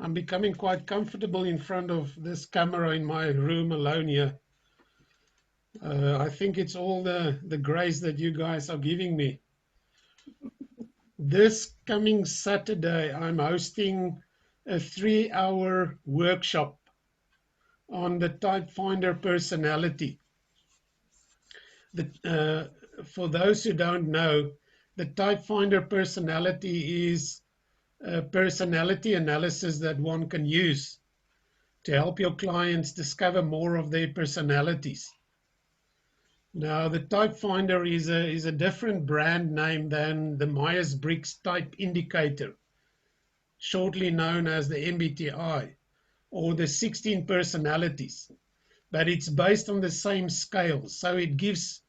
I'm becoming quite comfortable in front of this camera in my room alone here. I think it's all the grace that you guys are giving me. This coming Saturday, I'm hosting a 3-hour workshop on the Type Finder personality. For those who don't know, the Type Finder personality is a personality analysis that one can use to help your clients discover more of their personalities. Now, the Type Finder is a different brand name than the Myers-Briggs Type Indicator, shortly known as the MBTI, or the 16 personalities, but it's based on the same scale, so it gives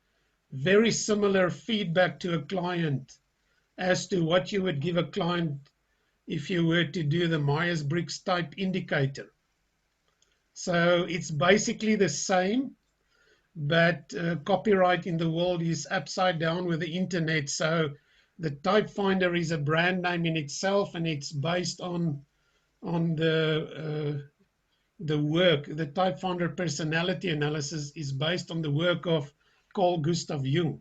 very similar feedback to a client as to what you would give a client if you were to do the Myers-Briggs Type Indicator. So it's basically the same, but copyright in the world is upside down with the internet. So the Type Finder is a brand name in itself, and it's based on the work. The Type Finder personality analysis is based on the work of Carl Gustav Jung,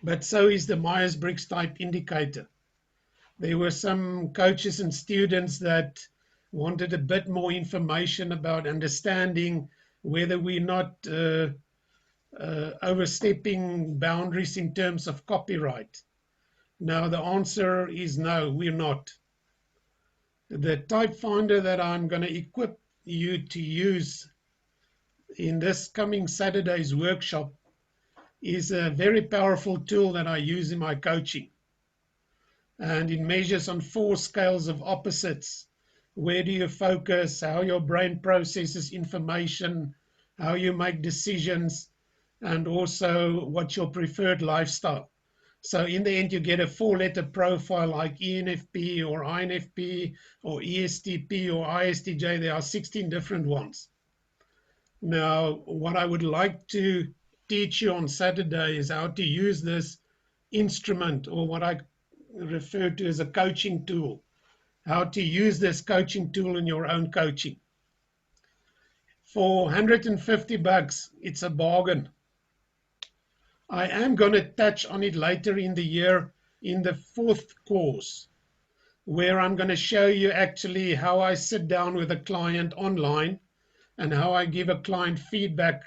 but so is the Myers-Briggs Type Indicator. There were some coaches and students that wanted a bit more information about understanding whether we're not overstepping boundaries in terms of copyright. Now, the answer is no, we're not. The Type Finder that I'm going to equip you to use in this coming Saturday's workshop is a very powerful tool that I use in my coaching. And it measures on 4 scales of opposites. Where do you focus, how your brain processes information, how you make decisions, and also what's your preferred lifestyle. So in the end, you get a 4-letter profile like ENFP or INFP or ESTP or ISTJ. There are 16 different ones. Now, what I would like to teach you on Saturday is how to use this instrument, or what I refer to as a coaching tool, how to use this coaching tool in your own coaching. For $150, it's a bargain. I am going to touch on it later in the year in the 4th course, where I'm going to show you actually how I sit down with a client online and how I give a client feedback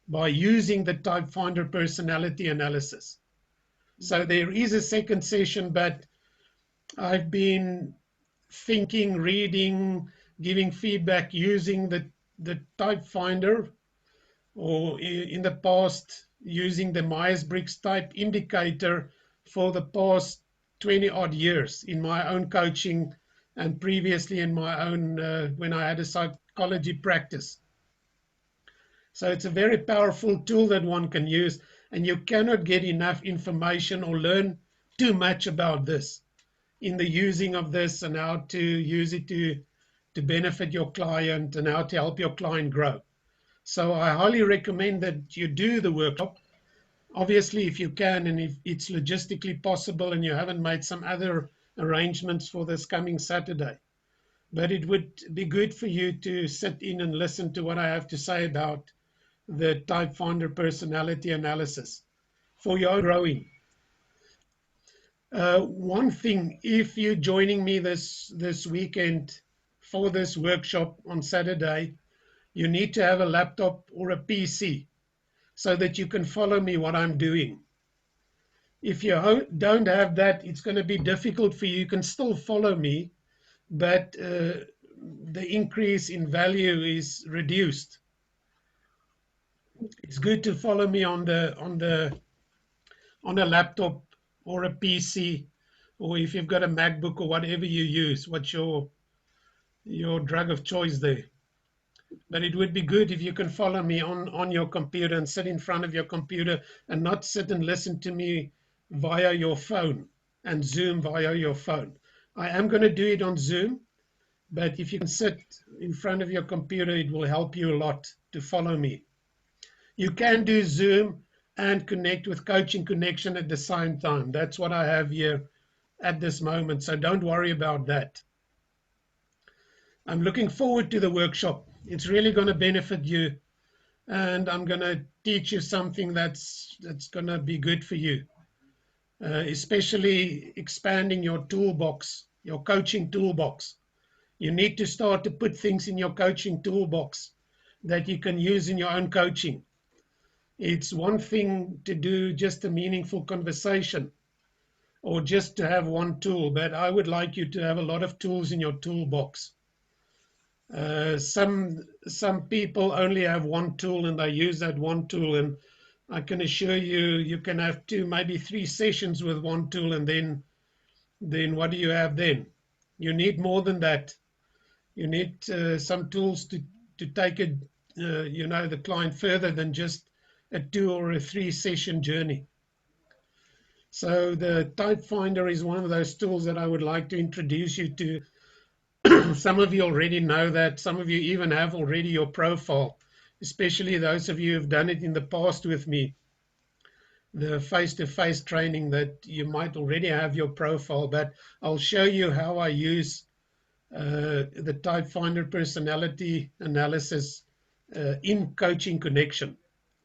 by using the Type Finder personality analysis. So there is a 2nd session, but I've been thinking, reading, giving feedback using the Type Finder, or in the past using the Myers-Briggs Type Indicator for the past 20 odd years in my own coaching, and previously in my own when I had a psychology practice. So it's a very powerful tool that one can use, and you cannot get enough information or learn too much about this in the using of this, and how to use it to benefit your client and how to help your client grow. So I highly recommend that you do the workshop. Obviously, if you can, and if it's logistically possible and you haven't made some other arrangements for this coming Saturday. But it would be good for you to sit in and listen to what I have to say about the Type Finder personality analysis for your own growing. One thing, if you're joining me this weekend for this workshop on Saturday, you need to have a laptop or a PC so that you can follow me what I'm doing. If you don't have that, it's going to be difficult for you. You can still follow me, but the increase in value is reduced. It's good to follow me on a laptop or a PC, or if you've got a MacBook or whatever you use, what's your drug of choice there. But it would be good if you can follow me on your computer and sit in front of your computer and not sit and listen to me via your phone and Zoom via your phone. I am going to do it on Zoom, but if you can sit in front of your computer, it will help you a lot to follow me. You can do Zoom and connect with Coaching Connection at the same time. That's what I have here at this moment, so don't worry about that. I'm looking forward to the workshop. It's really going to benefit you, and I'm going to teach you something that's going to be good for you, especially expanding your toolbox, your coaching toolbox. You need to start to put things in your coaching toolbox that you can use in your own coaching. It's one thing to do just a meaningful conversation or just to have one tool, but I would like you to have a lot of tools in your toolbox. Some people only have one tool and they use that one tool, and I can assure you, you can have two, maybe three sessions with one tool, and then what do you have then? You need more than that. You need some tools to take it, the client further than just a 2 or a 3 session journey. So the Type Finder is one of those tools that I would like to introduce you to. Some of you already know that. Some of you even have already your profile, especially those of you who've done it in the past with me. The face-to-face training, that you might already have your profile, but I'll show you how I use the Type Finder personality analysis in Coaching Connection.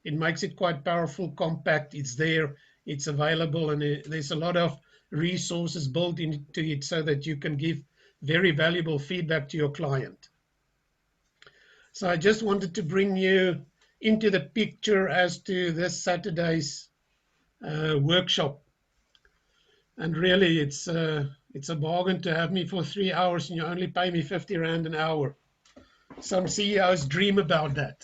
It makes it quite powerful, compact. It's there, it's available, and there's a lot of resources built into it so that you can give very valuable feedback to your client. So I just wanted to bring you into the picture as to this Saturday's workshop. And really, it's a bargain to have me for 3 hours and you only pay me 50 Rand an hour. Some CEOs dream about that.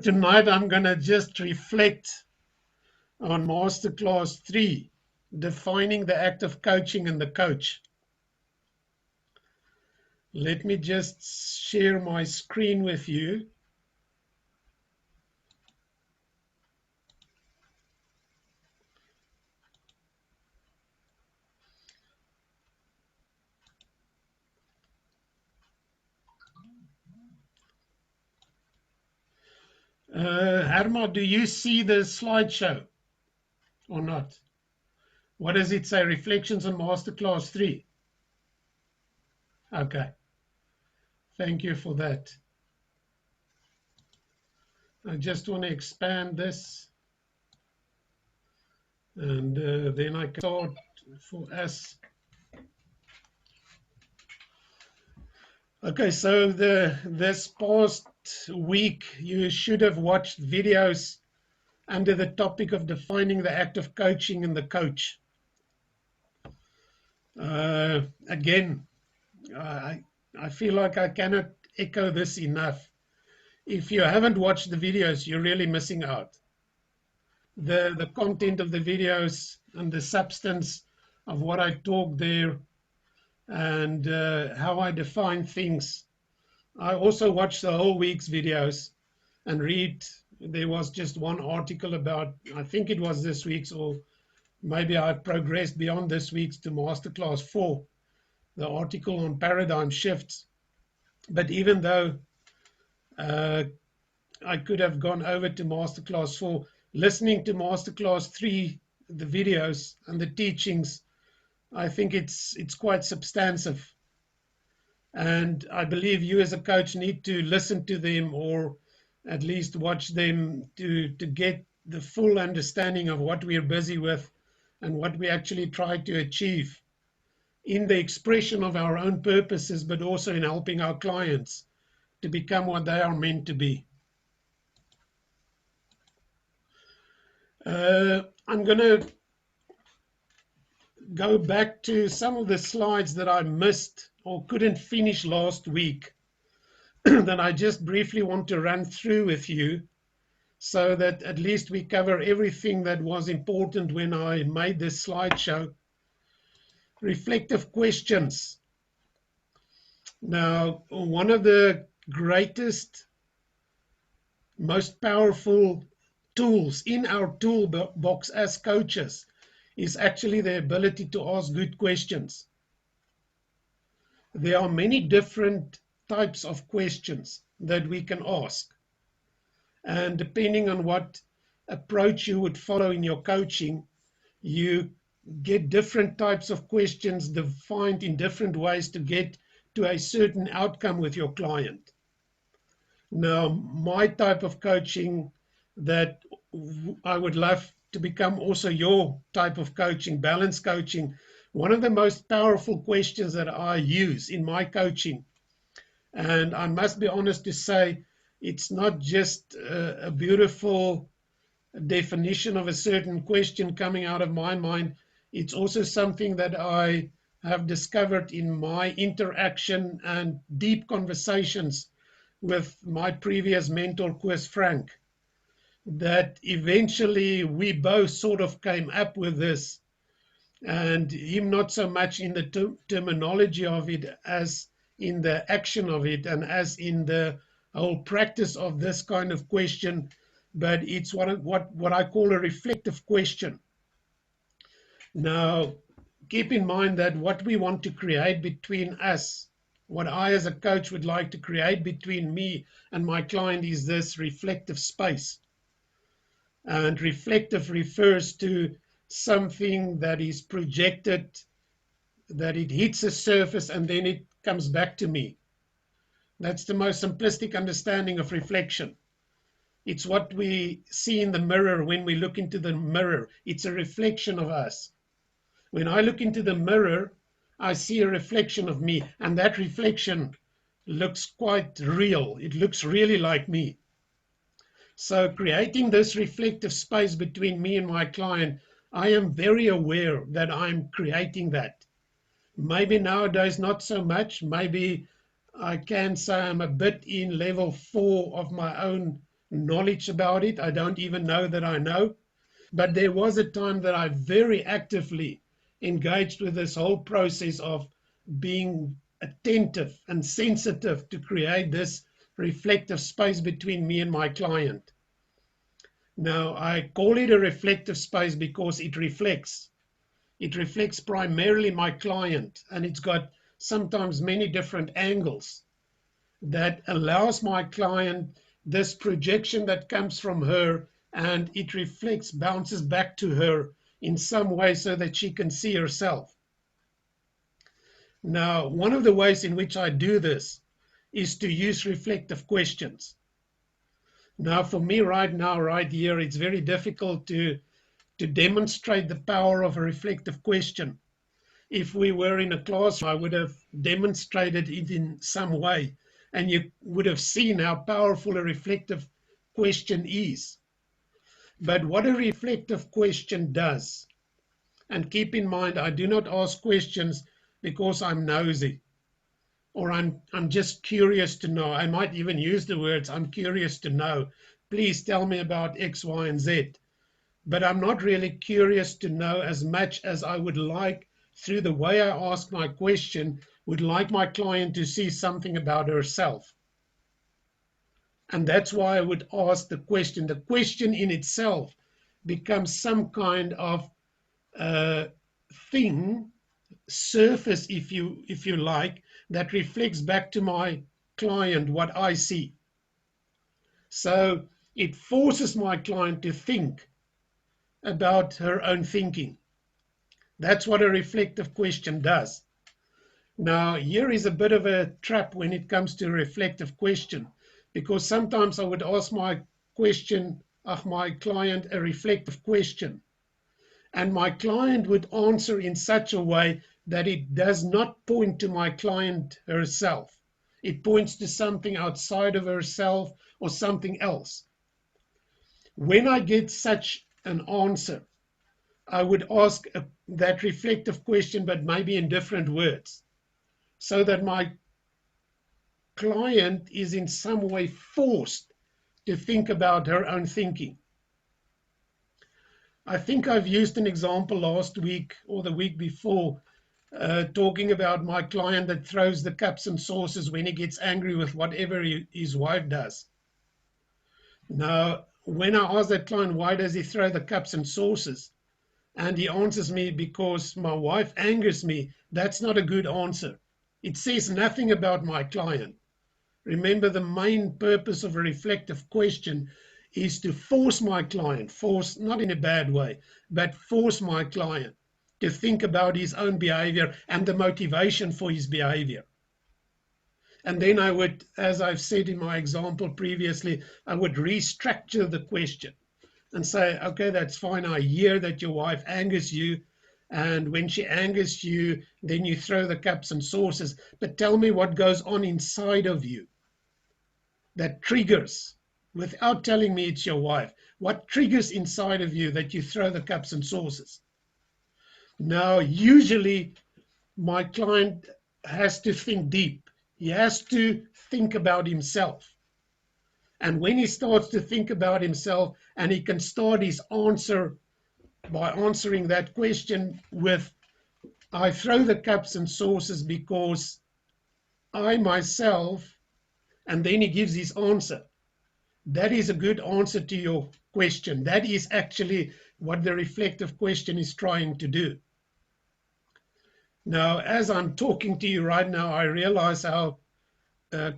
Tonight, I'm going to just reflect on Masterclass 3, defining the act of coaching and the coach. Let me just share my screen with you. Herma, do you see the slideshow or not? What does it say? Reflections on Masterclass 3. Okay. Thank you for that. I just want to expand this, and then I can start for us. Okay, so this past week you should have watched videos under the topic of defining the act of coaching and the coach. Again, I feel like I cannot echo this enough. If you haven't watched the videos, you're really missing out. The content of the videos and the substance of what I talk there, and how I define things. I also watch the whole week's videos and read. There was just one article about, I think it was this week's, or maybe I progressed beyond this week's to Masterclass 4, the article on paradigm shifts. But even though I could have gone over to Masterclass 4, listening to Masterclass 3, the videos and the teachings, I think it's quite substantive. And I believe you as a coach need to listen to them, or at least watch them, to get the full understanding of what we're busy with and what we actually try to achieve in the expression of our own purposes, but also in helping our clients to become what they are meant to be. I'm going to go back to some of the slides that I missed or couldn't finish last week that I just briefly want to run through with you, so that at least we cover everything that was important when I made this slideshow. Reflective questions. Now, one of the greatest, most powerful tools in our toolbox as coaches is actually the ability to ask good questions. There are many different types of questions that we can ask. And depending on what approach you would follow in your coaching, you get different types of questions defined in different ways to get to a certain outcome with your client. Now, my type of coaching that I would love to become also your type of coaching, balance coaching. One of the most powerful questions that I use in my coaching, and I must be honest to say, it's not just a beautiful definition of a certain question coming out of my mind. It's also something that I have discovered in my interaction and deep conversations with my previous mentor, Chris Frank, that eventually we both sort of came up with this, and him not so much in the terminology of it as in the action of it and as in the whole practice of this kind of question. But it's what I call a reflective question. Now, keep in mind that what we want to create between us, what I as a coach would like to create between me and my client, is this reflective space. And reflective refers to something that is projected, that it hits a surface and then it comes back to me. That's the most simplistic understanding of reflection. It's what we see in the mirror when we look into the mirror. It's a reflection of us. When I look into the mirror, I see a reflection of me, and that reflection looks quite real. It looks really like me. So creating this reflective space between me and my client, I am very aware that I'm creating that. Maybe nowadays not so much. Maybe I can say I'm a bit in level 4 of my own knowledge about it. I don't even know that I know. But there was a time that I very actively engaged with this whole process of being attentive and sensitive to create this reflective space between me and my client. Now, I call it a reflective space because it reflects. It reflects primarily my client, and it's got sometimes many different angles that allows my client this projection that comes from her, and it reflects, bounces back to her in some way so that she can see herself. Now, one of the ways in which I do this is to use reflective questions. Now, for me right now, right here, it's very difficult to demonstrate the power of a reflective question. If we were in a classroom, I would have demonstrated it in some way, and you would have seen how powerful a reflective question is. But what a reflective question does, and keep in mind, I do not ask questions because I'm nosy or I'm just curious to know. I might even use the words, I'm curious to know. Please tell me about X, Y, and Z. But I'm not really curious to know as much as I would like, through the way I ask my question, would like my client to see something about herself. And that's why I would ask the question. The question in itself becomes some kind of thing, surface, if you like, that reflects back to my client what I see. So it forces my client to think about her own thinking. That's what a reflective question does. Now, here is a bit of a trap when it comes to a reflective question, because sometimes I would ask my client a reflective question, and my client would answer in such a way that it does not point to my client herself. It points to something outside of herself or something else. When I get such an answer, I would ask that reflective question, but maybe in different words, so that my client is in some way forced to think about her own thinking. I think I've used an example last week or the week before, talking about my client that throws the cups and saucers when he gets angry with whatever his wife does. Now, when I ask that client, why does he throw the cups and saucers? And he answers me, because my wife angers me. That's not a good answer. It says nothing about my client. Remember, the main purpose of a reflective question is to force my client, force not in a bad way, but force my client to think about his own behavior and the motivation for his behavior. And then I would, as I've said in my example previously, I would restructure the question and say, okay, that's fine. I hear that your wife angers you. And when she angers you, then you throw the cups and saucers. But tell me what goes on inside of you that triggers, without telling me it's your wife, what triggers inside of you that you throw the cups and saucers? Now, usually my client has to think deep. He has to think about himself. And when he starts to think about himself, and he can start his answer by answering that question with, I throw the cups and saucers because I myself, and then he gives his answer. That is a good answer to your question. That is actually what the reflective question is trying to do. Now, as I'm talking to you right now, I realize how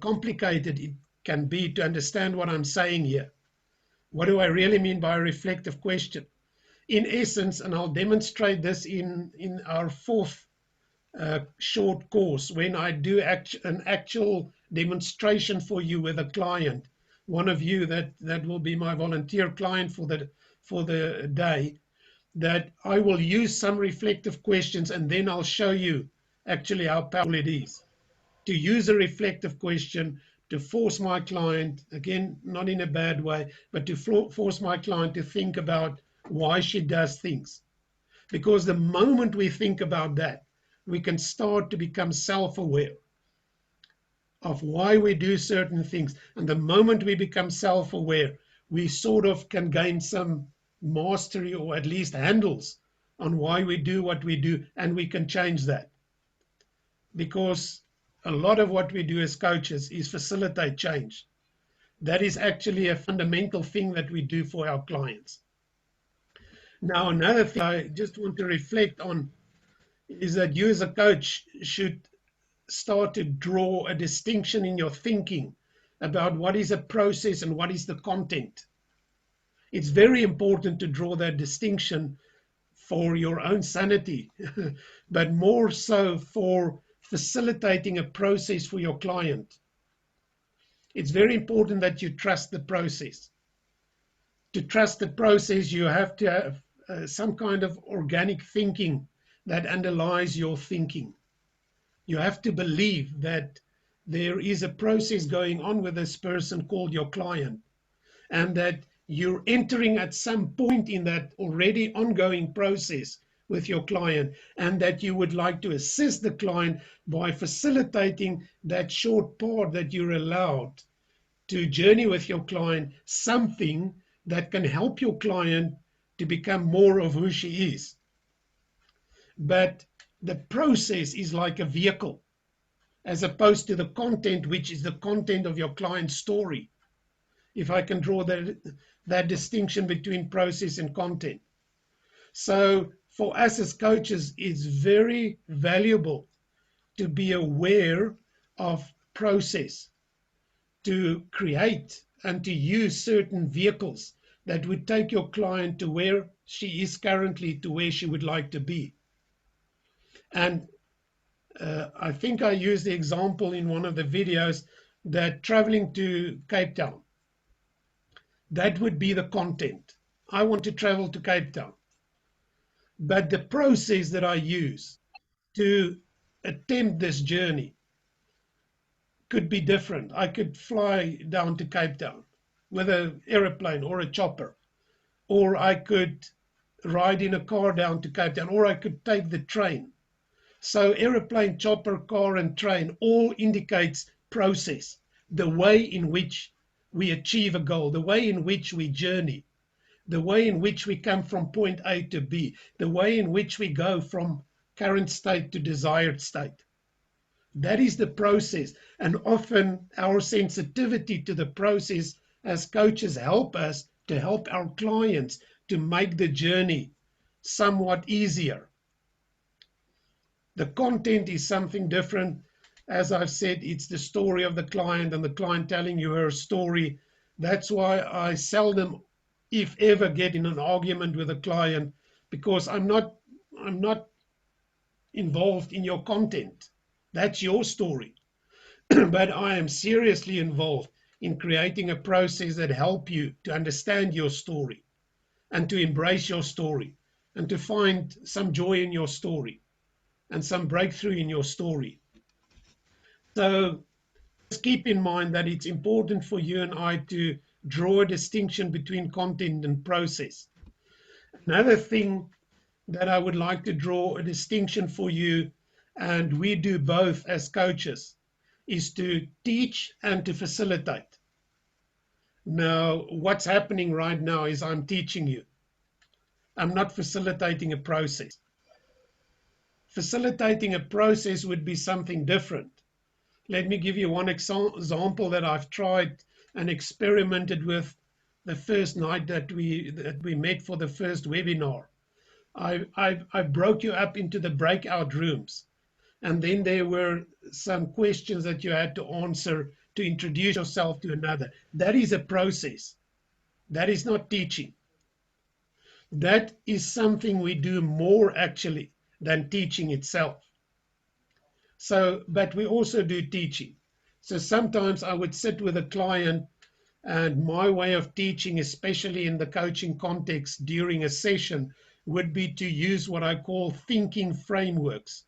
complicated it can be to understand what I'm saying here. What do I really mean by a reflective question? In essence, and I'll demonstrate this in our fourth short course, when I do an actual demonstration for you with a client, one of you that will be my volunteer client for the day, that I will use some reflective questions, and then I'll show you actually how powerful it is to use a reflective question to force my client, again, not in a bad way, but to force my client to think about why she does things. Because the moment we think about that, we can start to become self-aware of why we do certain things. And the moment we become self-aware, we sort of can gain some mastery, or at least handles on why we do what we do, and we can change that. Because a lot of what we do as coaches is facilitate change. That is actually a fundamental thing that we do for our clients. Now, another thing I just want to reflect on is that you as a coach should start to draw a distinction in your thinking about what is a process and what is the content. It's very important to draw that distinction for your own sanity, but more so for facilitating a process for your client. It's very important that you trust the process. To trust the process, you have to have some kind of organic thinking that underlies your thinking. You have to believe that there is a process going on with this person called your client, and that you're entering at some point in that already ongoing process with your client, and that you would like to assist the client by facilitating that short part that you're allowed to journey with your client, something that can help your client to become more of who she is. But the process is like a vehicle, as opposed to the content, which is the content of your client's story. If I can draw that distinction between process and content. So for us as coaches, it's very valuable to be aware of process, to create and to use certain vehicles that would take your client to where she is currently to where she would like to be. And I think I used the example in one of the videos that traveling to Cape Town, that would be the content. I want to travel to Cape Town. But the process that I use to attempt this journey could be different. I could fly down to Cape Town with an aeroplane or a chopper, or I could ride in a car down to Cape Town, or I could take the train. So aeroplane, chopper, car, and train all indicates process, the way in which we achieve a goal, the way in which we journey, the way in which we come from point A to B, the way in which we go from current state to desired state. That is the process. And often our sensitivity to the process as coaches help us to help our clients to make the journey somewhat easier. The content is something different. As I've said, it's the story of the client and the client telling you her story. That's why I seldom, if ever, get in an argument with a client, because I'm I'm not involved in your content. That's your story. But I am seriously involved in creating a process that help you to understand your story and to embrace your story and to find some joy in your story and some breakthrough in your story. So just keep in mind that it's important for you and I to draw a distinction between content and process. Another thing that I would like to draw a distinction for you, and we do both as coaches, is to teach and to facilitate. Now, what's happening right now is I'm teaching you. I'm not facilitating a process. Facilitating a process would be something different. Let me give you one example that I've tried and experimented with the first night that we met for the first webinar. I broke you up into the breakout rooms, and then there were some questions that you had to answer to introduce yourself to another. That is a process. That is not teaching. That is something we do more actually than teaching itself. So, but we also do teaching. So sometimes I would sit with a client, and my way of teaching, especially in the coaching context during a session, would be to use what I call thinking frameworks.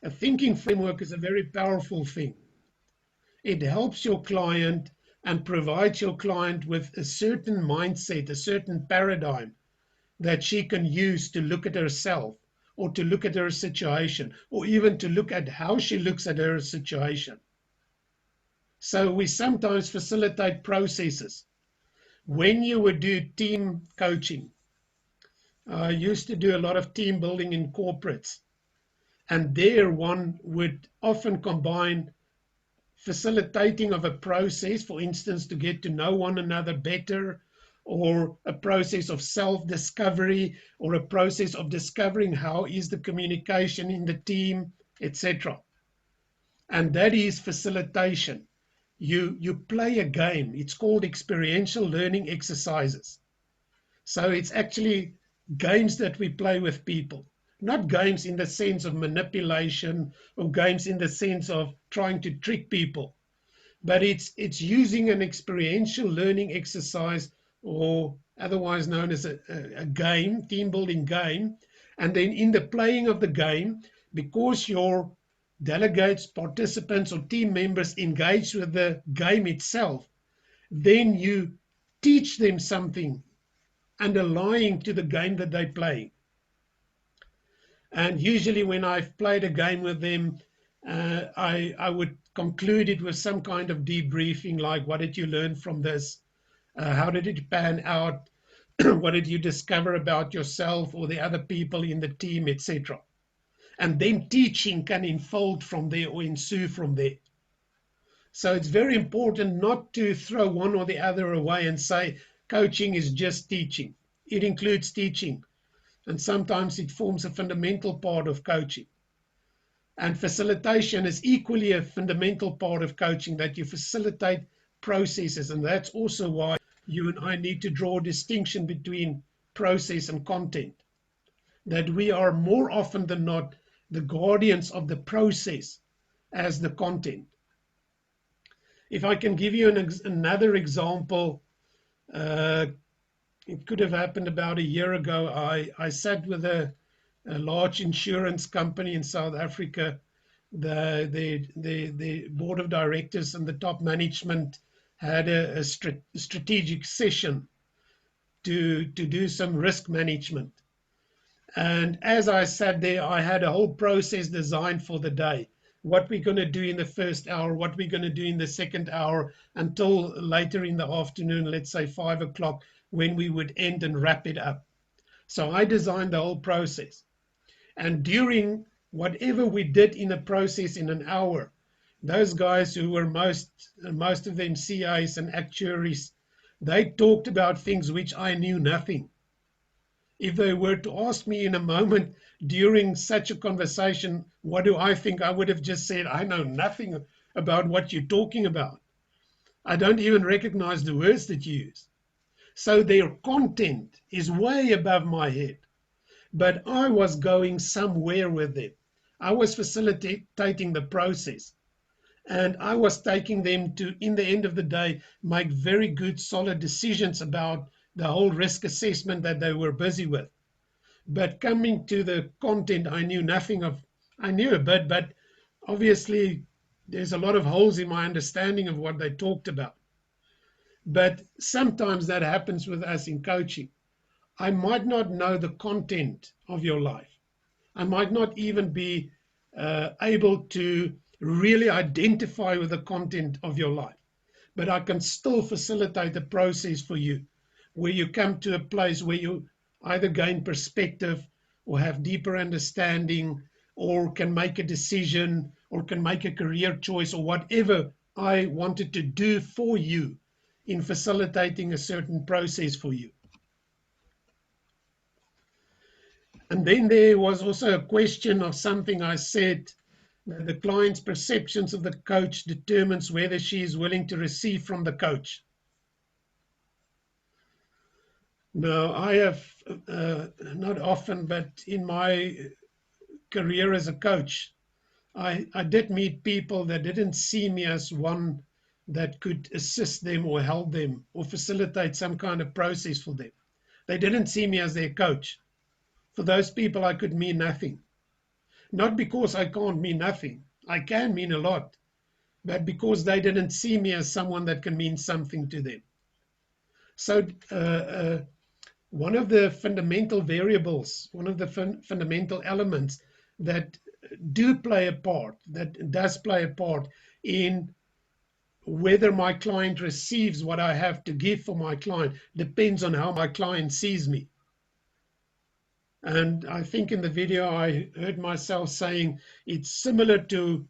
A thinking framework is a very powerful thing. It helps your client and provides your client with a certain mindset, a certain paradigm that she can use to look at herself or to look at her situation or even to look at how she looks at her situation. So we sometimes facilitate processes. When you would do team coaching, I used to do a lot of team building in corporates, and there one would often combine facilitating of a process, for instance, to get to know one another better, or a process of self-discovery, or a process of discovering how is the communication in the team, etc. And that is facilitation. You play a game. It's called experiential learning exercises. So it's actually games that we play with people, not games in the sense of manipulation or games in the sense of trying to trick people, but it's using an experiential learning exercise, or otherwise known as a game, team building game. And then in the playing of the game, because your delegates, participants, or team members engage with the game itself, then you teach them something underlying to the game that they play. And usually when I've played a game with them, I would conclude it with some kind of debriefing, like, what did you learn from this? How did it pan out? What did you discover about yourself or the other people in the team, etc.? And then teaching can unfold from there or ensue from there. So it's very important not to throw one or the other away and say coaching is just teaching. It includes teaching, and sometimes it forms a fundamental part of coaching. And facilitation is equally a fundamental part of coaching, that you facilitate processes. And that's also why you and I need to draw a distinction between process and content. That we are more often than not the guardians of the process as the content. If I can give you another example, it could have happened about a year ago. I sat with a large insurance company in South Africa. The board of directors and the top management had a strategic session to do some risk management. And as I sat there, I had a whole process designed for the day. What we're going to do in the first hour, what we're going to do in the second hour, until later in the afternoon, let's say 5 o'clock, when we would end and wrap it up. So I designed the whole process. And during whatever we did in a process in an hour, those guys who were most of them CAs and actuaries, they talked about things which I knew nothing. If they were to ask me in a moment during such a conversation, what do I think, I would have just said, I know nothing about what you're talking about. I don't even recognize the words that you use. So their content is way above my head. but I was going somewhere with them. I was facilitating the process, and I was taking them to, in the end of the day, make very good, solid decisions about the whole risk assessment that they were busy with. But coming to the content, I knew nothing of. I knew a bit, but obviously there's a lot of holes in my understanding of what they talked about. But sometimes that happens with us in coaching. I might not know the content of your life. I might not even be able to really identify with the content of your life, but I can still facilitate the process for you, where you come to a place where you either gain perspective or have deeper understanding or can make a decision or can make a career choice or whatever I wanted to do for you in facilitating a certain process for you. And then there was also a question of something I said, that the client's perceptions of the coach determines whether she is willing to receive from the coach. Now, I have, not often, but in my career as a coach, I did meet people that didn't see me as one that could assist them or help them or facilitate some kind of process for them. They didn't see me as their coach. For those people, I could mean nothing. Not because I can't mean nothing. I can mean a lot, but because they didn't see me as someone that can mean something to them. So one of the fundamental variables, one of the fundamental elements that do play a part, that does play a part in whether my client receives what I have to give for my client, depends on how my client sees me. And I think in the video I heard myself saying it's similar to,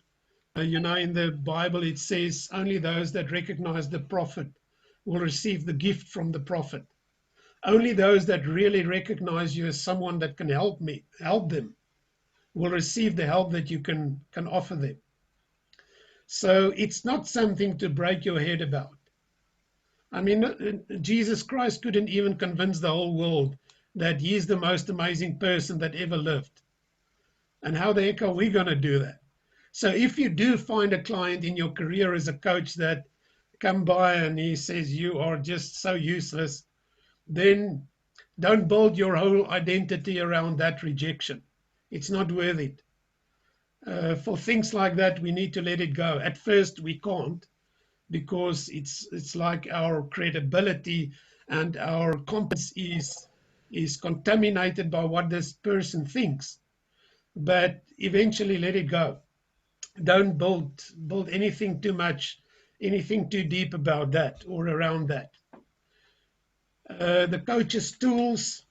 in the Bible it says only those that recognize the prophet will receive the gift from the prophet. Only those that really recognize you as someone that can help them, will receive the help that you can offer them. So it's not something to break your head about. I mean, Jesus Christ couldn't even convince the whole world that he is the most amazing person that ever lived. And how the heck are we going to do that? So if you do find a client in your career as a coach that come by and he says you are just so useless, then don't build your whole identity around that rejection. It's not worth it. For things like that, we need to let it go. At first, we can't, because it's like our credibility and our competence is contaminated by what this person thinks. But eventually, let it go. Don't build anything too much, anything too deep about that or around that. The coach's tools.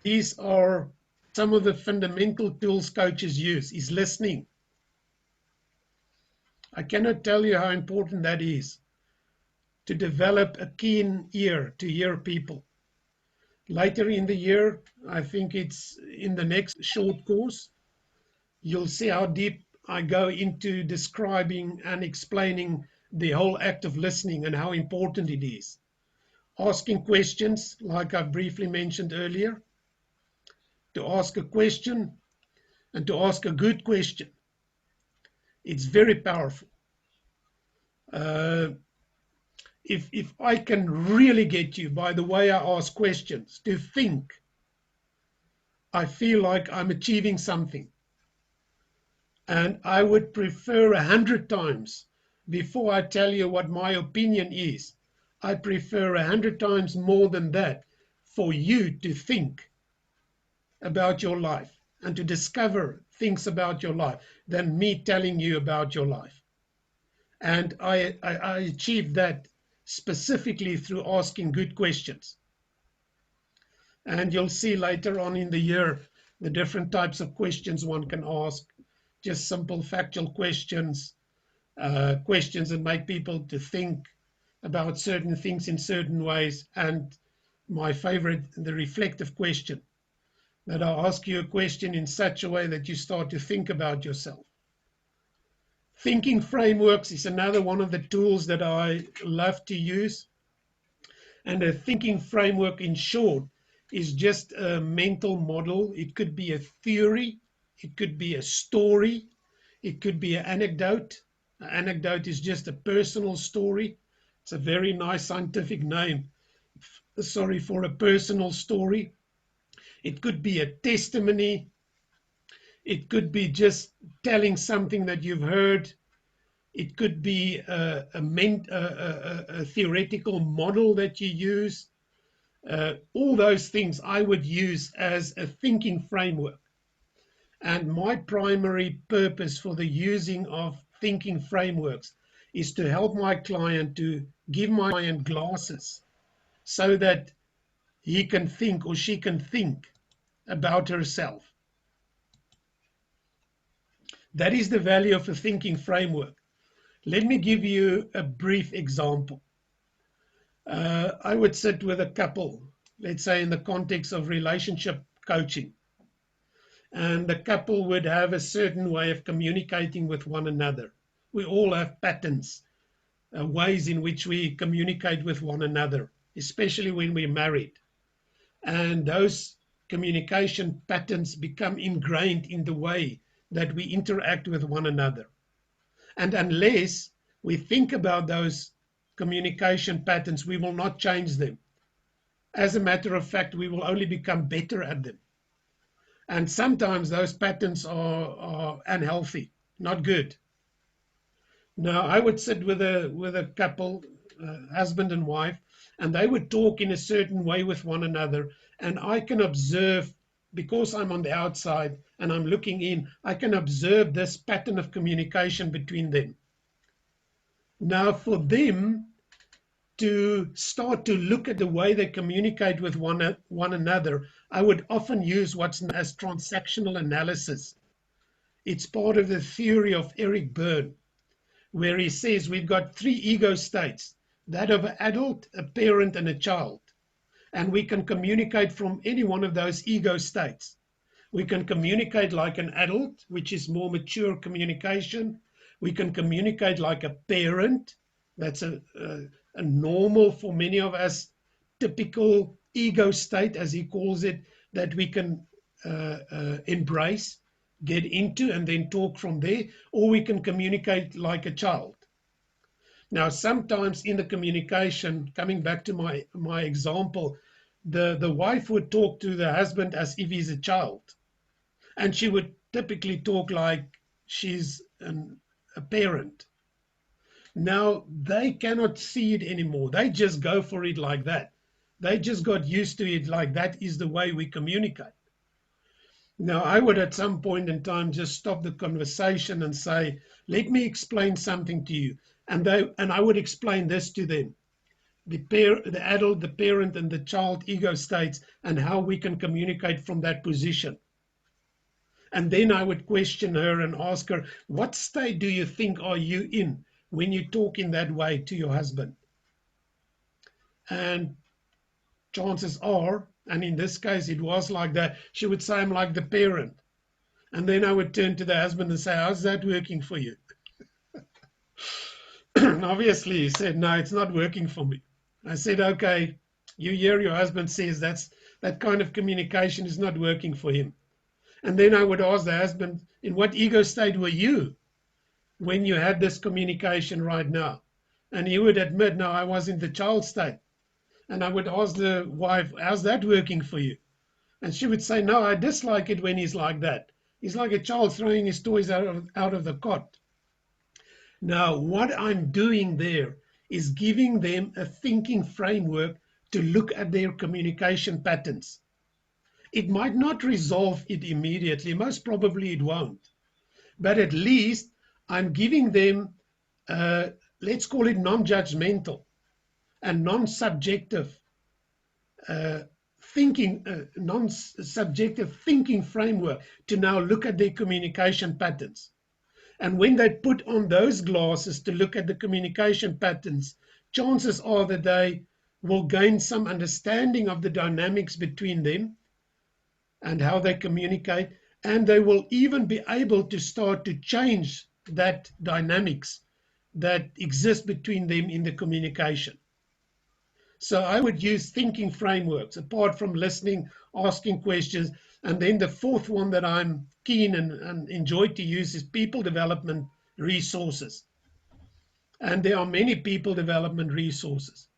These are some of the fundamental tools coaches use, is listening. I cannot tell you how important that is, to develop a keen ear to hear people. Later in the year, I think it's in the next short course, you'll see how deep I go into describing and explaining the whole act of listening and how important it is. Asking questions, like I briefly mentioned earlier, to ask a question and to ask a good question. It's very powerful. Uh, if I can really get you, by the way I ask questions, to think, I feel like I'm achieving something. And I would prefer 100 times, before I tell you what my opinion is, I prefer 100 times more than that for you to think about your life and to discover things about your life than me telling you about your life. And I achieved that specifically through asking good questions. And you'll see later on in the year the different types of questions one can ask. Just simple factual questions, questions that make people to think about certain things in certain ways. And my favorite, the reflective question, that I ask you a question in such a way that you start to think about yourself. Thinking frameworks is another one of the tools that I love to use. And a thinking framework, in short, is just a mental model. It could be a theory, it could be a story, it could be an anecdote. An anecdote is just a personal story. It's a very nice scientific name, sorry, for a personal story. It could be a testimony. It could be just telling something that you've heard. It could be a theoretical model that you use. All those things I would use as a thinking framework. And my primary purpose for the using of thinking frameworks is to help my client, to give my client glasses so that he can think or she can think about herself. That is the value of a thinking framework. Let me give you a brief example. I would sit with a couple, let's say in the context of relationship coaching, and the couple would have a certain way of communicating with one another. We all have patterns, ways in which we communicate with one another, especially when we're married. And those communication patterns become ingrained in the way that we interact with one another. And unless we think about those communication patterns, we will not change them. As a matter of fact, we will only become better at them. And sometimes those patterns are unhealthy, not good. Now, I would sit with a couple, husband and wife, and they would talk in a certain way with one another. And I can observe, because I'm on the outside and I'm looking in, I can observe this pattern of communication between them. Now, for them to start to look at the way they communicate with one another, I would often use what's known as transactional analysis. It's part of the theory of Eric Berne, where he says we've got three ego states, that of an adult, a parent, and a child. And we can communicate from any one of those ego states. We can communicate like an adult, which is more mature communication. We can communicate like a parent. That's a normal, for many of us, typical ego state, as he calls it, that we can embrace, get into, and then talk from there. Or we can communicate like a child. Now, sometimes in the communication, coming back to my example, the wife would talk to the husband as if he's a child. And she would typically talk like she's a parent. Now, they cannot see it anymore. They just go for it like that. They just got used to it like that is the way we communicate. Now, I would at some point in time just stop the conversation and say, let me explain something to you. And I would explain this to them. The adult, the parent, and the child ego states, and how we can communicate from that position. And then I would question her and ask her, what state do you think are you in when you talk in that way to your husband? And chances are, and in this case it was like that, she would say, I'm like the parent. And then I would turn to the husband and say, how's that working for you? And obviously he said, no, it's not working for me. I said, okay, you hear your husband says that kind of communication is not working for him. And then I would ask the husband, in what ego state were you when you had this communication right now? And he would admit, no, I was in the child state. And I would ask the wife, how's that working for you? And she would say, no, I dislike it when he's like that. He's like a child throwing his toys out of the cot. Now, what I'm doing there is giving them a thinking framework to look at their communication patterns. It might not resolve it immediately. Most probably it won't. But at least I'm giving them, let's call it non-judgmental and non-subjective non-subjective thinking framework to now look at their communication patterns. And when they put on those glasses to look at the communication patterns, chances are that they will gain some understanding of the dynamics between them and how they communicate, and they will even be able to start to change that dynamics that exist between them in the communication. So I would use thinking frameworks apart from listening, asking questions. And then the fourth one that I'm keen and enjoy to use is people development resources. And there are many people development resources,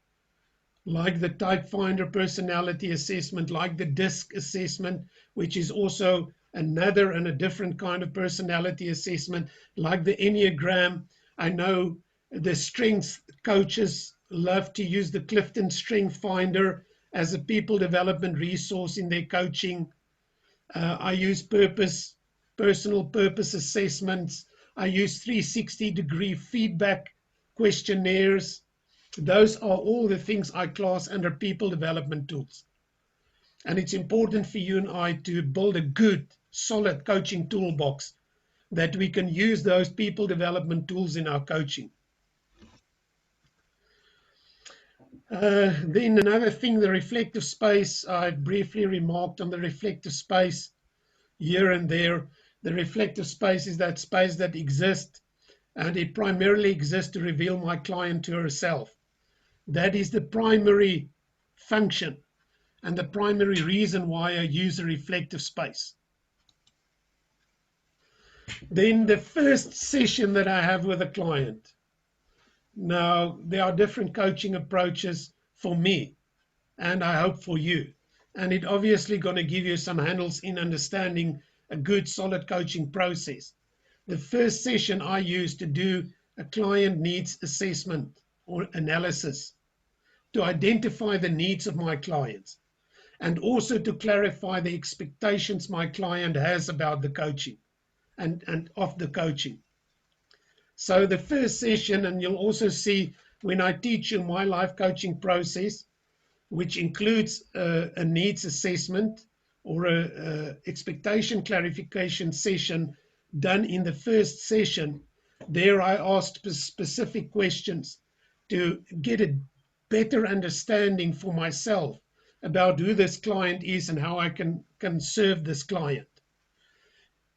like the Type Finder personality assessment, like the DISC assessment, which is also another and a different kind of personality assessment, like the Enneagram. I know the strengths coaches love to use the Clifton Strength Finder as a people development resource in their coaching. I use personal purpose assessments. I use 360-degree feedback questionnaires. Those are all the things I class under people development tools. And it's important for you and I to build a good, solid coaching toolbox that we can use those people development tools in our coaching. Then another thing, the reflective space. I briefly remarked on the reflective space here and there. The reflective space is that space that exists, and it primarily exists to reveal my client to herself. That is the primary function and the primary reason why I use a reflective space. Then the first session that I have with a client. Now, there are different coaching approaches for me, and I hope for you. And it obviously going to give you some handles in understanding a good, solid coaching process. The first session I use to do a client needs assessment or analysis to identify the needs of my clients, and also to clarify the expectations my client has about the coaching and of the coaching. So the first session, and you'll also see when I teach you my life coaching process, which includes a needs assessment or a expectation clarification session done in the first session. There I asked specific questions to get a better understanding for myself about who this client is and how I can serve this client.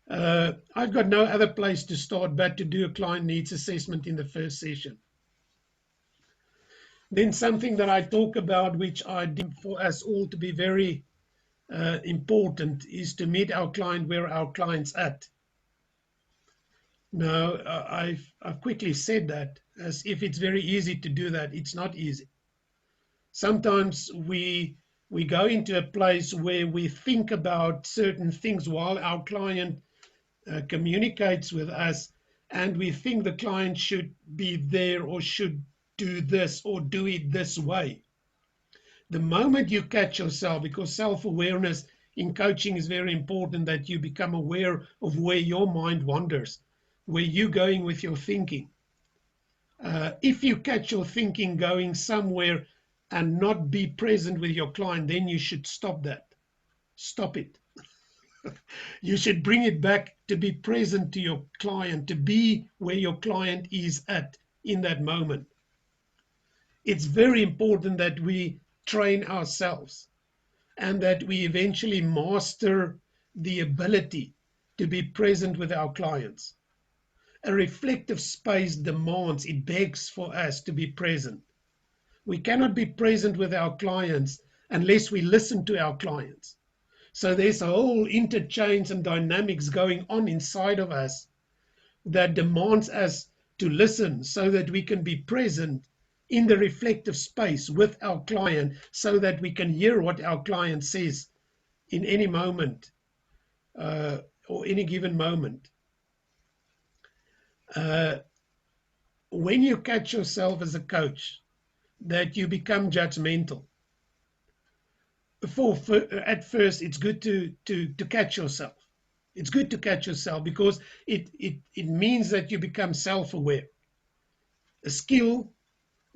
I've got no other place to start but to do a client needs assessment in the first session. Then something that I talk about, which I deem for us all to be very important, is to meet our client where our client's at. Now, I've quickly said that as if it's very easy to do that. It's not easy. Sometimes we go into a place where we think about certain things while our client communicates with us, and we think the client should be there or should do this or do it this way. The moment you catch yourself, because self-awareness in coaching is very important, that you become aware of where your mind wanders, where you're going with your thinking. If you catch your thinking going somewhere and not be present with your client, then you should stop that. Stop it. You should bring it back to be present to your client, to be where your client is at in that moment. It's very important that we train ourselves and that we eventually master the ability to be present with our clients. A reflective space demands, it begs for us to be present. We cannot be present with our clients unless we listen to our clients. So there's a whole interchange and dynamics going on inside of us that demands us to listen so that we can be present in the reflective space with our client, so that we can hear what our client says in any moment or any given moment. When you catch yourself as a coach that you become judgmental, at first it's good to catch yourself. It's good to catch yourself because it means that you become self-aware, a skill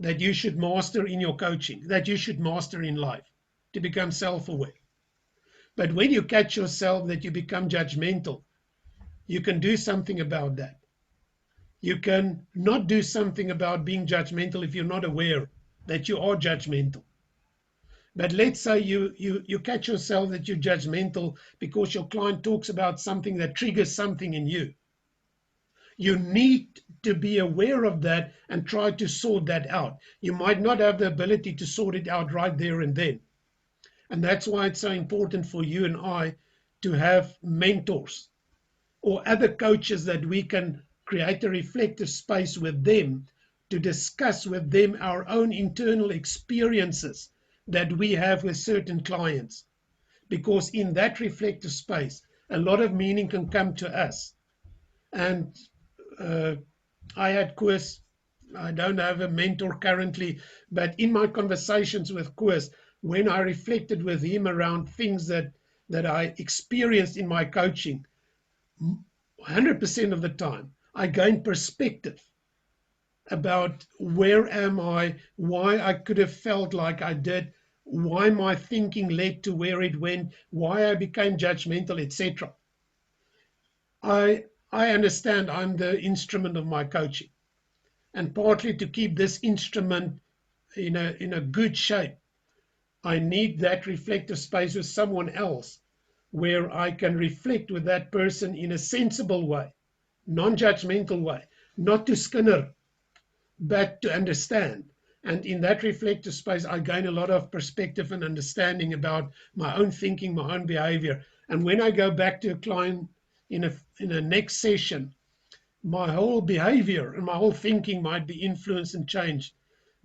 that you should master in your coaching, that you should master in life, to become self-aware. But when you catch yourself that you become judgmental, you can do something about that. You can not do something about being judgmental if you're not aware that you are judgmental. But let's say you catch yourself that you're judgmental because your client talks about something that triggers something in you. You need to be aware of that and try to sort that out. You might not have the ability to sort it out right there and then. And that's why it's so important for you and I to have mentors or other coaches that we can create a reflective space with them to discuss with them our own internal experiences that we have with certain clients. Because in that reflective space, a lot of meaning can come to us. And I had Koos, I don't have a mentor currently, but in my conversations with Koos, when I reflected with him around things that I experienced in my coaching, 100% of the time, I gained perspective about where am I, why I could have felt like I did, why my thinking led to where it went, why I became judgmental, etc. I understand I'm the instrument of my coaching, and partly to keep this instrument in a good shape, I need that reflective space with someone else where I can reflect with that person in a sensible way, non-judgmental way, not to Skinner, but to understand. And in that reflective space, I gain a lot of perspective and understanding about my own thinking, my own behavior. And when I go back to a client in a next session, my whole behavior and my whole thinking might be influenced and changed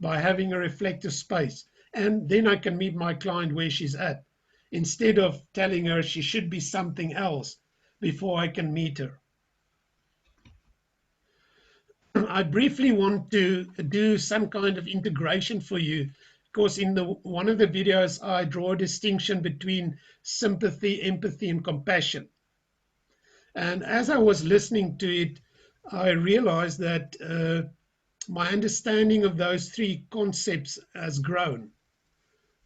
by having a reflective space. And then I can meet my client where she's at, instead of telling her she should be something else before I can meet her. I briefly want to do some kind of integration for you, because in one of the videos I draw a distinction between sympathy, empathy, and compassion. And as I was listening to it, I realized that my understanding of those three concepts has grown.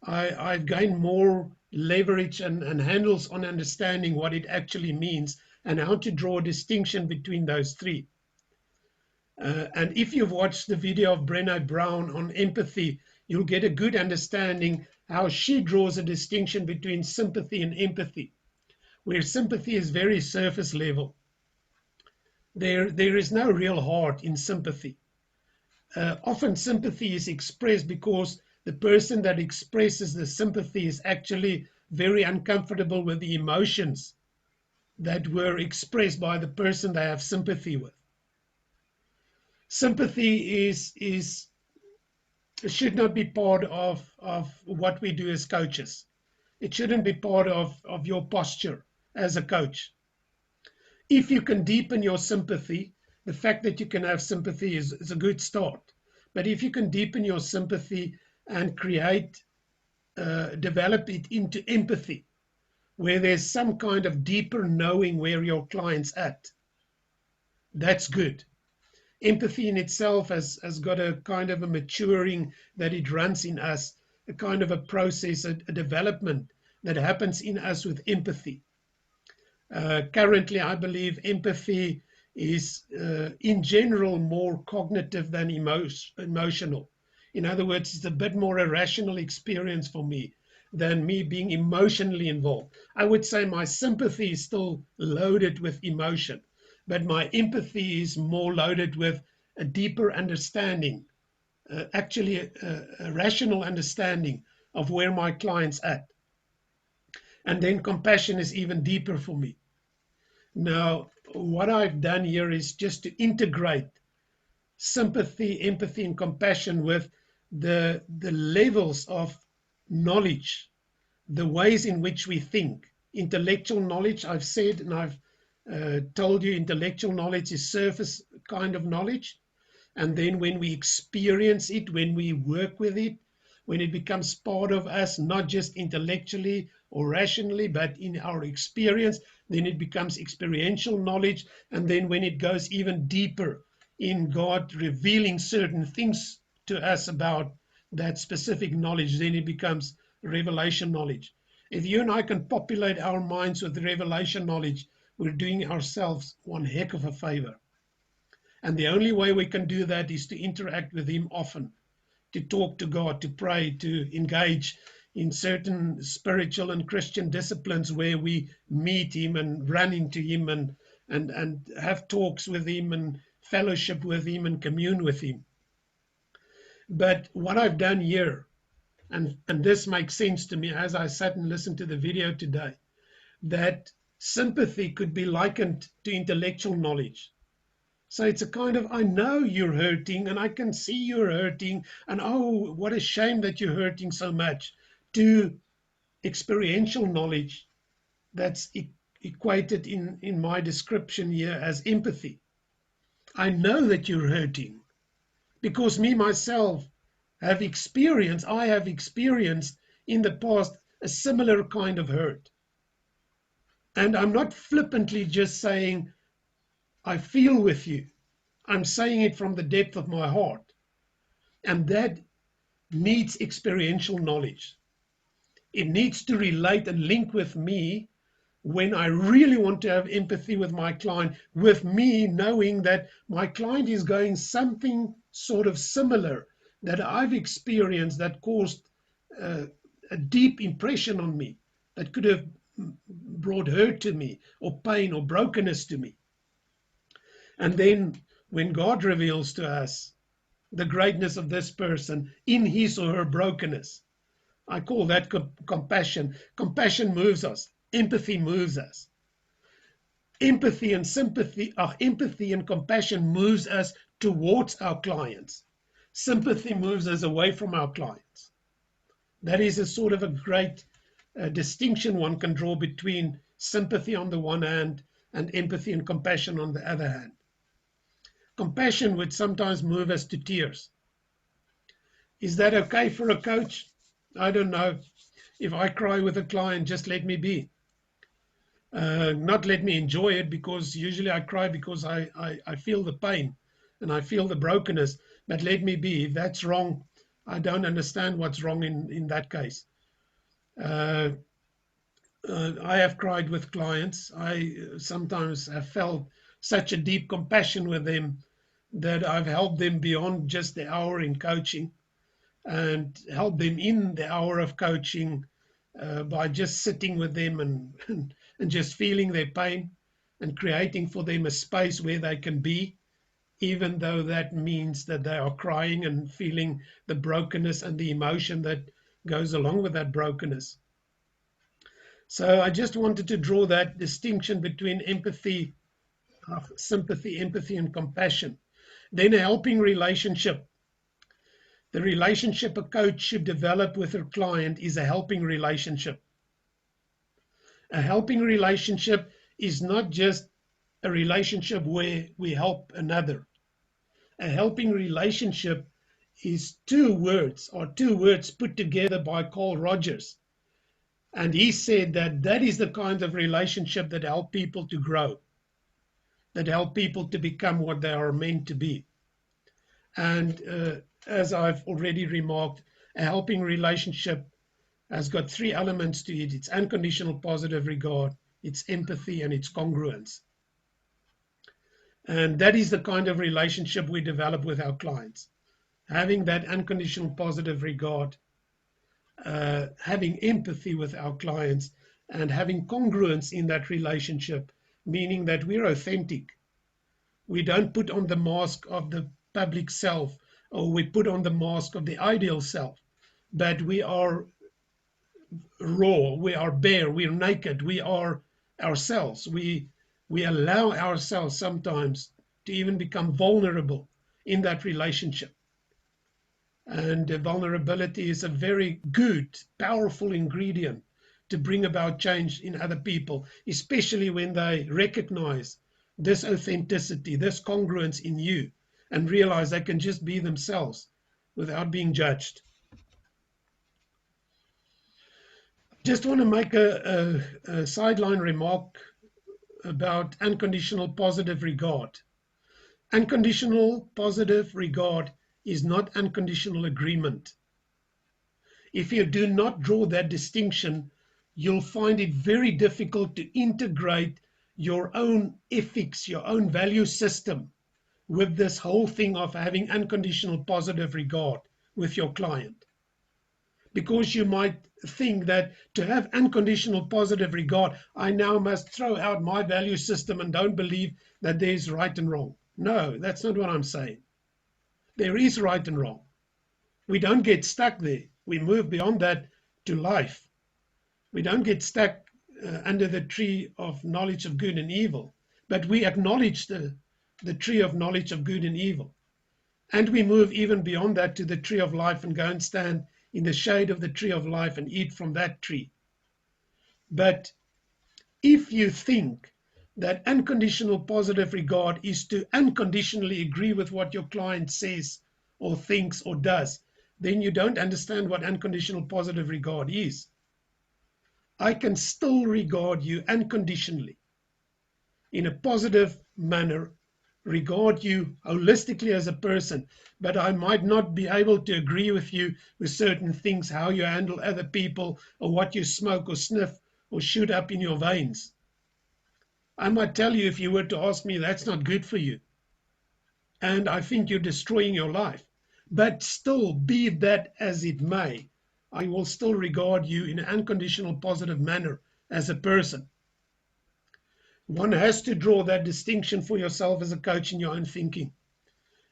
I've gained more leverage and handles on understanding what it actually means and how to draw a distinction between those three. And if you've watched the video of Brené Brown on empathy, you'll get a good understanding how she draws a distinction between sympathy and empathy, where sympathy is very surface level. There is no real heart in sympathy. Often sympathy is expressed because the person that expresses the sympathy is actually very uncomfortable with the emotions that were expressed by the person they have sympathy with. Sympathy should not be part of what we do as coaches. It shouldn't be part of your posture as a coach. If you can deepen your sympathy, the fact that you can have sympathy is a good start. But if you can deepen your sympathy and develop it into empathy, where there's some kind of deeper knowing where your client's at, that's good. Empathy in itself has got a kind of a maturing that it runs in us, a kind of a process, a development that happens in us with empathy. Currently, I believe empathy is, in general, more cognitive than emotional. In other words, it's a bit more a rational experience for me than me being emotionally involved. I would say my sympathy is still loaded with emotion, but my empathy is more loaded with a deeper understanding, actually a rational understanding of where my client's at. And then compassion is even deeper for me. Now, what I've done here is just to integrate sympathy, empathy, and compassion with the levels of knowledge, the ways in which we think. Intellectual knowledge, I've said, and I've told you, intellectual knowledge is surface kind of knowledge. And then when we experience it, when we work with it, when it becomes part of us, not just intellectually or rationally, but in our experience, then it becomes experiential knowledge. And then when it goes even deeper in God revealing certain things to us about that specific knowledge, then it becomes revelation knowledge. If you and I can populate our minds with revelation knowledge, we're doing ourselves one heck of a favor. And the only way we can do that is to interact with Him often, to talk to God, to pray, to engage in certain spiritual and Christian disciplines where we meet Him and run into Him and have talks with him and fellowship with him and commune with him. But what I've done here, and this makes sense to me as I sat and listened to the video today, that sympathy could be likened to intellectual knowledge. So it's a kind of, I know you're hurting and I can see you're hurting, and oh, what a shame that you're hurting so much, to experiential knowledge that's equated in my description here as empathy. I know that you're hurting because me myself I have experienced in the past a similar kind of hurt. And I'm not flippantly just saying, I feel with you. I'm saying it from the depth of my heart. And that needs experiential knowledge. It needs to relate and link with me when I really want to have empathy with my client, with me knowing that my client is going something sort of similar that I've experienced that caused a deep impression on me, that could have brought hurt to me or pain or brokenness to me. And then when God reveals to us the greatness of this person in his or her brokenness, I call that compassion. Compassion moves us. Empathy moves us. Empathy and compassion moves us towards our clients. Sympathy moves us away from our clients. That is a sort of a great distinction one can draw between sympathy on the one hand and empathy and compassion on the other hand. Compassion would sometimes move us to tears. Is that okay for a coach? I don't know. If I cry with a client, just let me be. Not let me enjoy it, because usually I cry because I feel the pain and I feel the brokenness, but let me be. If that's wrong, I don't understand what's wrong in that case. I have cried with clients. I sometimes have felt such a deep compassion with them that I've helped them beyond just the hour in coaching, and helped them in the hour of coaching by just sitting with them and just feeling their pain and creating for them a space where they can be, even though that means that they are crying and feeling the brokenness and the emotion that goes along with that brokenness. So I just wanted to draw that distinction between empathy, sympathy, empathy, and compassion. Then a helping relationship. The relationship a coach should develop with her client is a helping relationship. A helping relationship is not just a relationship where we help another. A helping relationship is two words put together by Carl Rogers. And he said that that is the kind of relationship that help people to grow, that help people to become what they are meant to be. And as I've already remarked, a helping relationship has got three elements to it. It's unconditional positive regard, it's empathy, and it's congruence. And that is the kind of relationship we develop with our clients. Having that unconditional positive regard, having empathy with our clients, and having congruence in that relationship, meaning that we're authentic. We don't put on the mask of the public self, or we put on the mask of the ideal self, but we are raw, we are bare, we're naked, we are ourselves. We allow ourselves sometimes to even become vulnerable in that relationship. And vulnerability is a very good, powerful ingredient to bring about change in other people, especially when they recognize this authenticity, this congruence in you, and realize they can just be themselves without being judged. Just want to make a sideline remark about unconditional positive regard. Unconditional positive regard is not unconditional agreement. If you do not draw that distinction, you'll find it very difficult to integrate your own ethics, your own value system with this whole thing of having unconditional positive regard with your client. Because you might think that to have unconditional positive regard, I now must throw out my value system and don't believe that there's right and wrong. No, that's not what I'm saying. There is right and wrong. We don't get stuck there. We move beyond that to life. We don't get stuck under the tree of knowledge of good and evil, but we acknowledge the tree of knowledge of good and evil. And we move even beyond that to the tree of life and go and stand in the shade of the tree of life and eat from that tree. But if you think that unconditional positive regard is to unconditionally agree with what your client says or thinks or does, then you don't understand what unconditional positive regard is. I can still regard you unconditionally in a positive manner, regard you holistically as a person, but I might not be able to agree with you with certain things, how you handle other people, or what you smoke or sniff or shoot up in your veins. I might tell you, if you were to ask me, that's not good for you, and I think you're destroying your life. But still, be that as it may, I will still regard you in an unconditional positive manner as a person. One has to draw that distinction for yourself as a coach in your own thinking.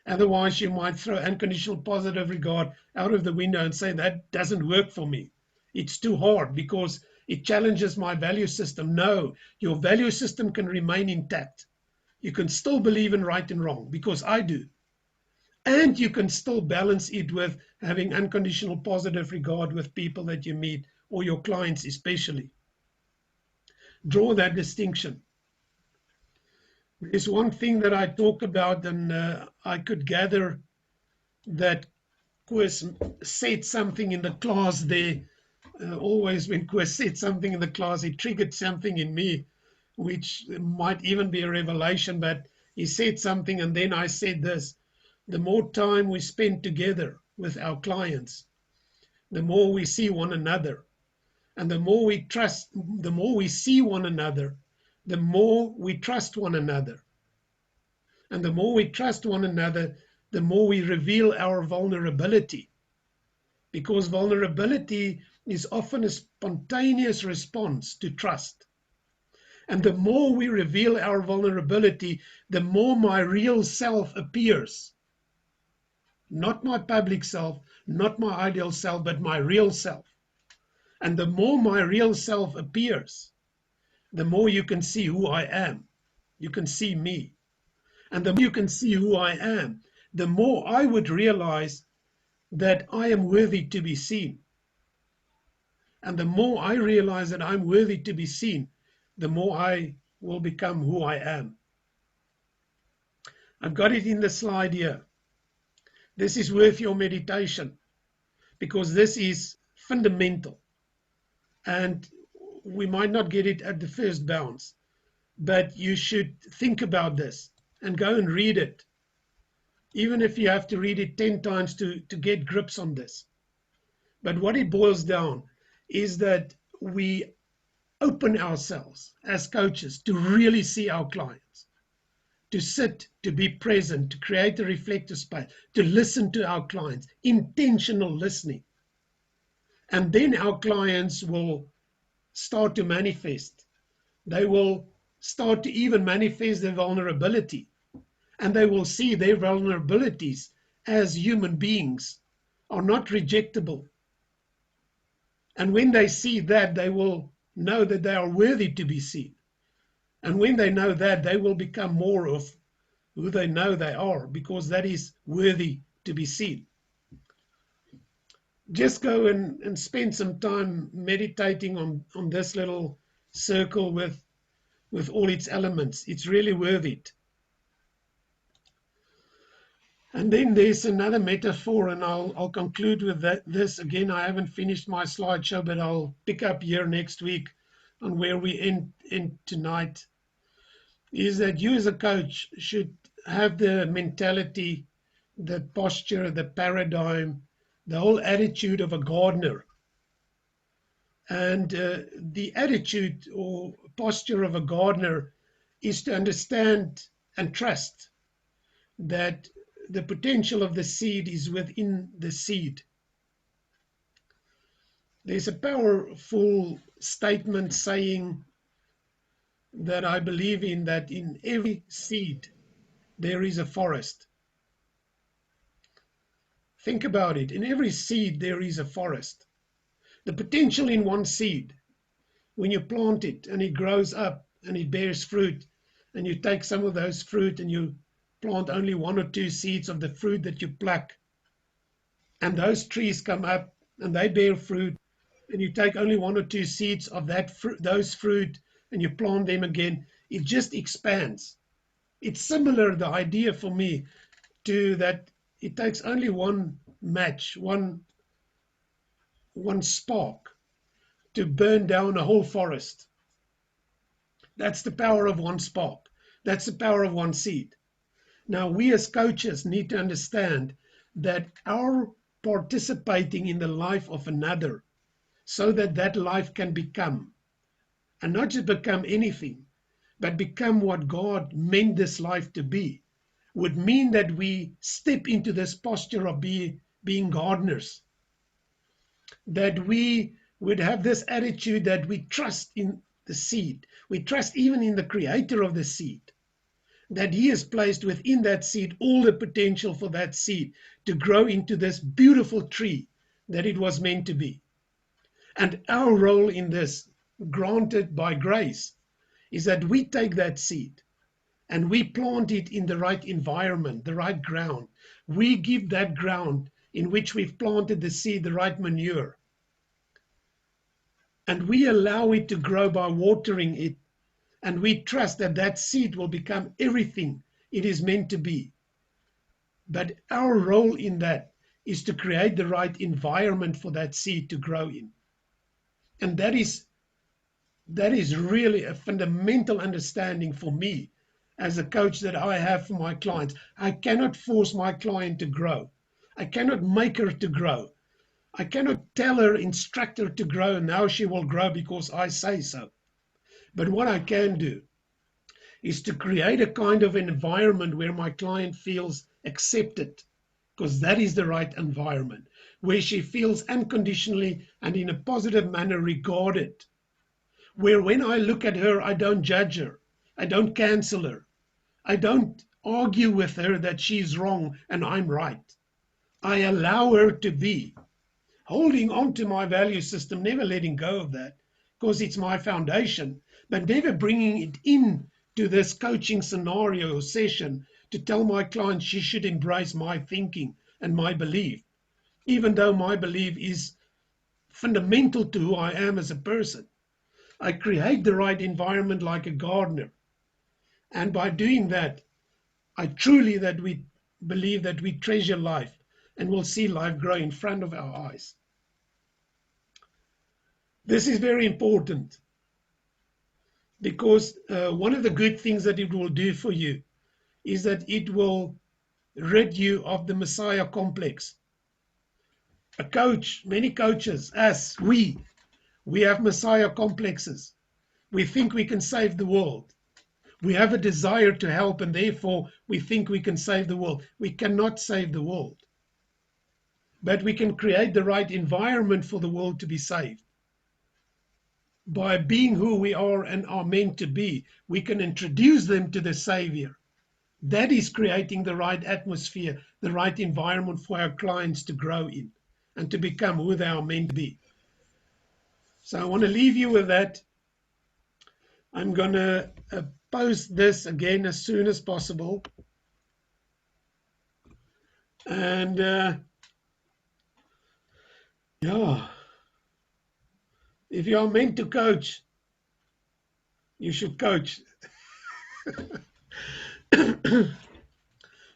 Otherwise, you might throw unconditional positive regard out of the window and say, that doesn't work for me. It's too hard because it challenges my value system. No, your value system can remain intact. You can still believe in right and wrong, because I do. And you can still balance it with having unconditional positive regard with people that you meet, or your clients especially. Draw that distinction. There's one thing that I talk about, and I could gather that Koos said something in the class there. Always when Koos said something in the class, it triggered something in me, which might even be a revelation, but he said something and then I said this: the more time we spend together with our clients, the more we see one another. And the more we trust, the more we see one another, the more we trust one another. And the more we trust one another, the more we reveal our vulnerability. Because vulnerability is often a spontaneous response to trust. And the more we reveal our vulnerability, the more my real self appears. Not my public self, not my ideal self, but my real self. And the more my real self appears, the more you can see who I am. You can see me. And the more you can see who I am, the more I would realize that I am worthy to be seen. And the more I realize that I'm worthy to be seen, the more I will become who I am. I've got it in the slide here. This is worth your meditation, because this is fundamental. And we might not get it at the first bounce, but you should think about this and go and read it. Even if you have to read it 10 times to get grips on this. But what it boils down is that we open ourselves as coaches to really see our clients, to sit, to be present, to create a reflective space, to listen to our clients, intentional listening. And then our clients will start to manifest. They will start to even manifest their vulnerability. And they will see their vulnerabilities as human beings are not rejectable. And when they see that, they will know that they are worthy to be seen. And when they know that, they will become more of who they know they are, because that is worthy to be seen. Just go and spend some time meditating on this little circle with all its elements. It's really worth it. And then there's another metaphor, and I'll conclude with this. Again, I haven't finished my slideshow, but I'll pick up here next week on where we end tonight. Is that you as a coach should have the mentality, the posture, the paradigm, the whole attitude of a gardener. And the attitude or posture of a gardener is to understand and trust that the potential of the seed is within the seed. There's a powerful statement saying that I believe in, that in every seed there is a forest. Think about it. In every seed there is a forest. The potential in one seed, when you plant it and it grows up and it bears fruit, and you take some of those fruit and you plant only 1 or 2 seeds of the fruit that you pluck, and those trees come up and they bear fruit, and you take only 1 or 2 seeds of those fruit and you plant them again, it just expands. It's similar, the idea for me, to that it takes only one match, one spark to burn down a whole forest. That's the power of one spark. That's the power of one seed. Now, we as coaches need to understand that our participating in the life of another, so that that life can become, and not just become anything, but become what God meant this life to be, would mean that we step into this posture of being gardeners, that we would have this attitude that we trust in the seed, we trust even in the creator of the seed, that he has placed within that seed all the potential for that seed to grow into this beautiful tree that it was meant to be. And our role in this, granted by grace, is that we take that seed and we plant it in the right environment, the right ground. We give that ground in which we've planted the seed the right manure. And we allow it to grow by watering it. And we trust that that seed will become everything it is meant to be. But our role in that is to create the right environment for that seed to grow in. And that is really a fundamental understanding for me as a coach that I have for my clients. I cannot force my client to grow. I cannot make her to grow. I cannot tell her, instruct her to grow, and now she will grow because I say so. But what I can do is to create a kind of environment where my client feels accepted, because that is the right environment, where she feels unconditionally and in a positive manner regarded, where when I look at her, I don't judge her, I don't cancel her, I don't argue with her that she's wrong and I'm right. I allow her to be, holding on to my value system, never letting go of that, because it's my foundation, but never bringing it in to this coaching scenario or session to tell my client she should embrace my thinking and my belief, even though my belief is fundamental to who I am as a person. I create the right environment like a gardener. And by doing that, I truly that we believe that we treasure life and will see life grow in front of our eyes. This is very important, because one of the good things that it will do for you is that it will rid you of the Messiah complex. A coach, many coaches, us, we have Messiah complexes. We think we can save the world. We have a desire to help, and therefore we think we can save the world. We cannot save the world, but we can create the right environment for the world to be saved. By being who we are and are meant to be, we can introduce them to the Savior. That is creating the right atmosphere, the right environment for our clients to grow in and to become who they are meant to be. So I want to leave you with that. I'm going to post this again as soon as possible. And yeah, if you are meant to coach, you should coach.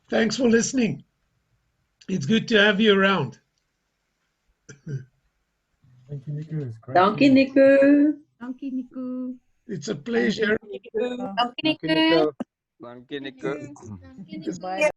Thanks for listening. It's good to have you around. Thank you, Nico. It's great. Dankie, Nico. Dankie, Nico. It's a pleasure. Dankie, Nico. Dankie Nico. Bye.